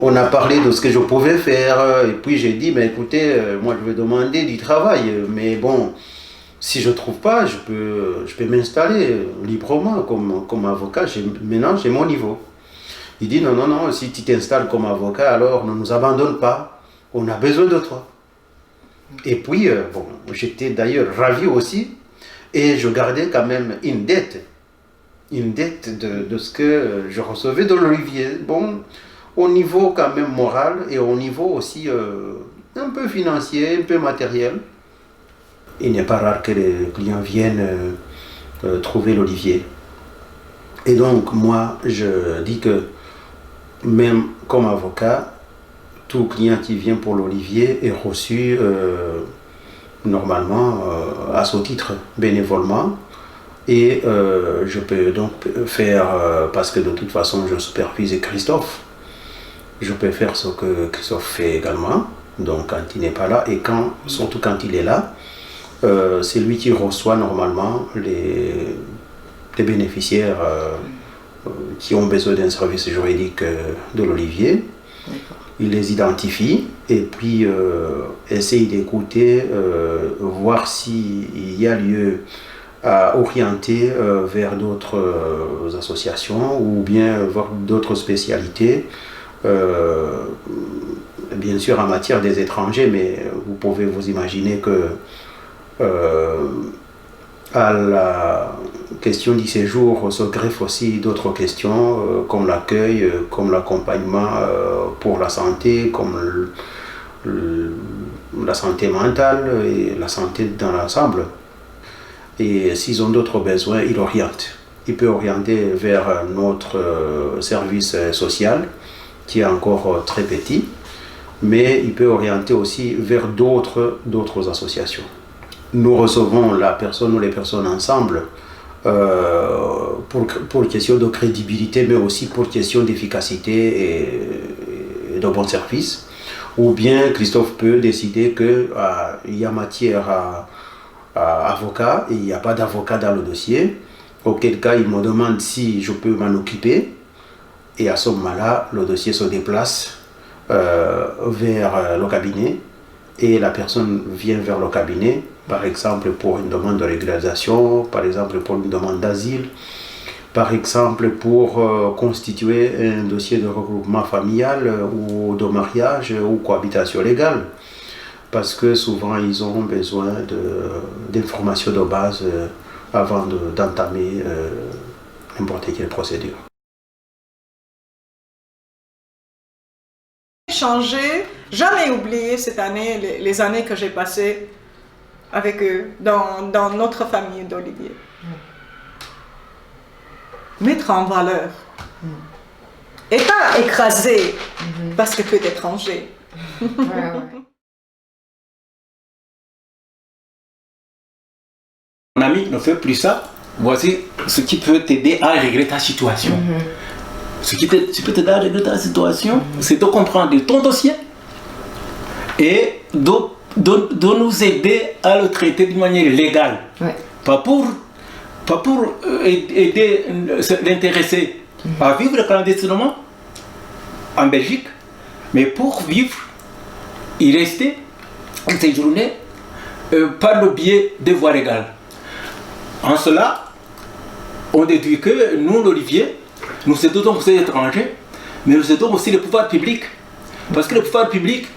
On a parlé de ce que je pouvais faire et puis j'ai dit, mais écoutez, moi je vais demander du travail, mais bon, si je ne trouve pas, je peux m'installer librement comme avocat. Maintenant, j'ai mon niveau. Il dit, non, non, non, si tu t'installes comme avocat, alors ne nous abandonne pas, on a besoin de toi. Et puis, bon, j'étais d'ailleurs ravi aussi, et je gardais quand même une dette de ce que je recevais de l'Olivier. Bon, au niveau quand même moral et au niveau aussi un peu financier, un peu matériel. Il n'est pas rare que les clients viennent trouver l'Olivier. Et donc moi, je dis que même comme avocat, tout client qui vient pour l'Olivier est reçu normalement à ce titre, bénévolement. Et je peux donc faire, parce que de toute façon je supervise Christophe, je peux faire ce que Christophe fait également, donc quand il n'est pas là, et surtout quand il est là, c'est lui qui reçoit normalement les bénéficiaires qui ont besoin d'un service juridique de l'Olivier. Il les identifie et puis essaye d'écouter, voir s'il y a lieu à orienter vers d'autres associations ou bien vers d'autres spécialités. Bien sûr en matière des étrangers, mais vous pouvez vous imaginer que à la question du séjour se greffent aussi d'autres questions comme l'accueil, comme l'accompagnement pour la santé, comme la santé mentale et la santé dans l'ensemble. Et s'ils ont d'autres besoins, ils orientent. Ils peuvent orienter vers notre service social qui est encore très petit, mais il peut orienter aussi vers d'autres associations. Nous recevons la personne ou les personnes ensemble pour question de crédibilité, mais aussi pour question d'efficacité et de bon service. Ou bien Christophe peut décider qu'il y a matière à avocat et il n'y a pas d'avocat dans le dossier, auquel cas il me demande si je peux m'en occuper, et à ce moment-là le dossier se déplace vers le cabinet et la personne vient vers le cabinet, par exemple pour une demande de régularisation, par exemple pour une demande d'asile, par exemple pour constituer un dossier de regroupement familial ou de mariage ou cohabitation légale. Parce que souvent ils ont besoin d'informations de base avant d'entamer n'importe quelle procédure. Changer, jamais oublier cette année, les années que j'ai passées avec eux, dans notre famille d'Olivier. Mettre en valeur. Et pas écraser parce que tu es étranger. Mon ami, ne fais plus ça. Voici ce qui peut t'aider à régler ta situation. Ce qui peut t'aider à régler ta situation, c'est de comprendre ton dossier et de nous aider à le traiter d'une manière légale. Pas pour aider l'intéressé à vivre clandestinement en Belgique, mais pour vivre et rester séjourner par le biais des voies légales. En cela, on déduit que nous, l'Olivier, nous aidons donc ces étrangers, mais nous aidons aussi le pouvoir public. Parce que le pouvoir public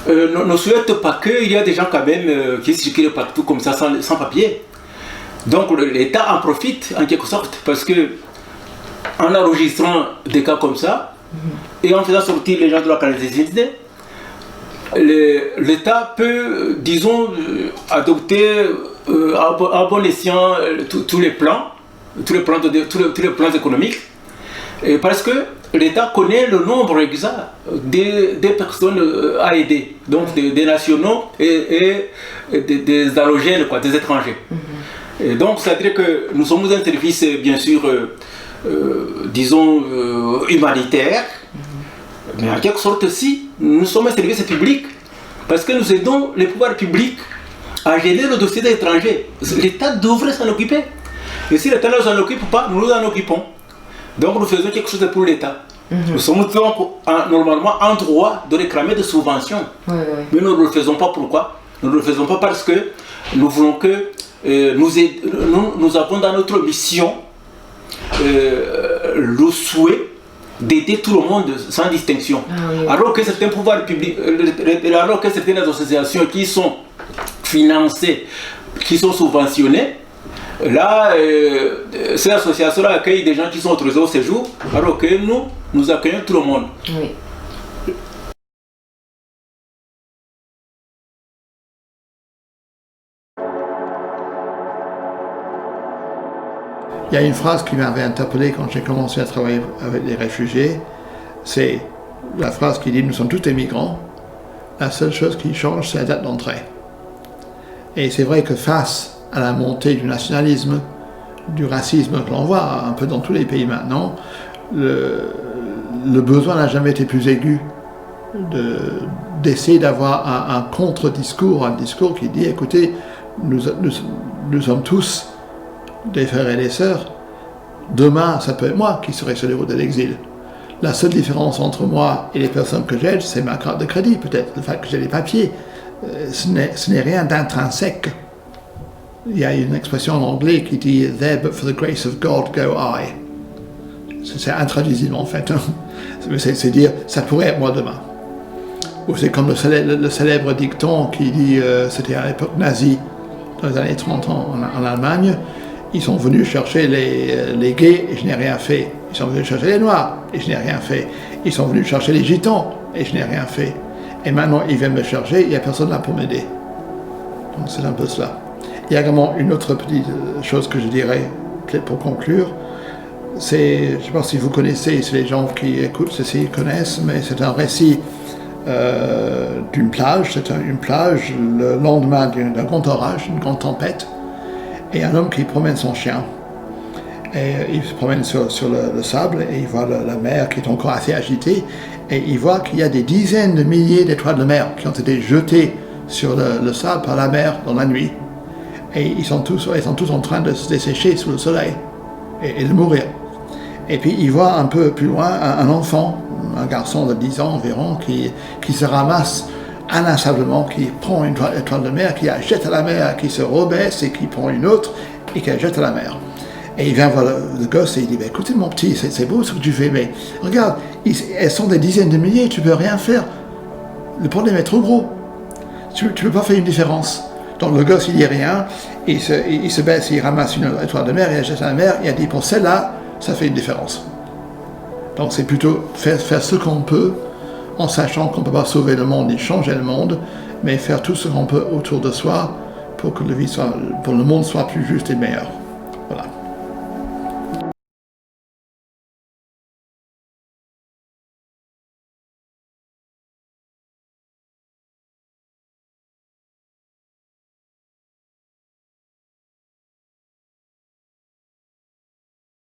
ne souhaite pas qu'il y a des gens quand même qui circulent partout comme ça sans papier. Donc l'État en profite en quelque sorte parce que en enregistrant des cas comme ça et en faisant sortir les gens de la clandestinité, l'État peut, disons, adopter à bon escient tous les plans économiques, et parce que l'État connaît le nombre exact des personnes à aider, donc des nationaux et des allogènes, des étrangers. Et donc, c'est-à-dire que nous sommes un service, bien sûr, disons, humanitaire, mais en quelque sorte aussi, nous sommes un service public, parce que nous aidons les pouvoirs publics à gérer le dossier des étrangers. L'État devrait s'en occuper. Et si l'État ne s'en occupe pas, nous nous en occupons. Donc nous faisons quelque chose pour l'État. Nous sommes donc normalement en droit de réclamer des subventions. Mais nous ne le faisons pas. Pourquoi? Nous ne le faisons pas parce que nous voulons que nous avons dans notre mission le souhait d'aider tout le monde sans distinction. Alors que certains pouvoirs publics, alors que certaines associations qui sont financées, qui sont subventionnées, là, ces associations-là accueillent des gens qui sont autorisés au séjour, alors que nous accueillons tout le monde. Il y a une phrase qui m'avait interpellé quand j'ai commencé à travailler avec les réfugiés, c'est la phrase qui dit « Nous sommes tous des migrants, la seule chose qui change, c'est la date d'entrée ». Et c'est vrai que face à la montée du nationalisme, du racisme que l'on voit un peu dans tous les pays maintenant, le besoin n'a jamais été plus aigu d'essayer d'avoir un contre-discours, un discours qui dit « Écoutez, nous sommes tous des frères et des sœurs, demain ça peut être moi qui serai sur les routes de l'exil. La seule différence entre moi et les personnes que j'aide, c'est ma carte de crédit, peut-être, le fait que j'ai les papiers. Ce n'est rien d'intrinsèque. Il y a une expression en anglais qui dit « There but for the grace of God go I ». C'est intraduisible en fait. C'est dire « ça pourrait être moi demain ». Ou c'est comme le célèbre dicton qui dit c'était à l'époque nazie, dans les années 30 en Allemagne. Ils sont venus chercher les gays et je n'ai rien fait. Ils sont venus chercher les noirs et je n'ai rien fait. Ils sont venus chercher les gitans et je n'ai rien fait. Et maintenant ils viennent me chercher, il n'y a personne là pour m'aider. Donc c'est un peu cela. Il y a également une autre petite chose que je dirais, peut-être pour conclure. C'est, je ne sais pas si vous connaissez, si les gens qui écoutent ceci connaissent, mais c'est un récit d'une plage. C'est une plage le lendemain d'un grand orage, une grande tempête. Et un homme qui promène son chien. Et il se promène sur le sable et il voit la mer qui est encore assez agitée. Et il voit qu'il y a des dizaines de milliers d'étoiles de mer qui ont été jetées sur le sable par la mer dans la nuit. Et ils sont tous en train de se dessécher sous le soleil et de mourir. Et puis il voit un peu plus loin un enfant, un garçon de 10 ans environ, qui se ramasse inlassablement, qui prend une étoile de mer, qui la jette à la mer, qui se rebaisse et qui prend une autre et qui la jette à la mer. Et il vient voir le gosse et il dit « Écoutez mon petit, c'est beau ce que tu fais, mais regarde, elles sont des dizaines de milliers, tu peux rien faire. Le problème est trop gros. Tu peux pas faire une différence. » Donc le gosse il dit rien, il se baisse, il ramasse une étoile de mer, il la jette à la mer, et il dit « Pour celle-là, ça fait une différence. » Donc c'est plutôt faire ce qu'on peut, en sachant qu'on ne peut pas sauver le monde et changer le monde, mais faire tout ce qu'on peut autour de soi pour que le monde soit plus juste et meilleur. Voilà.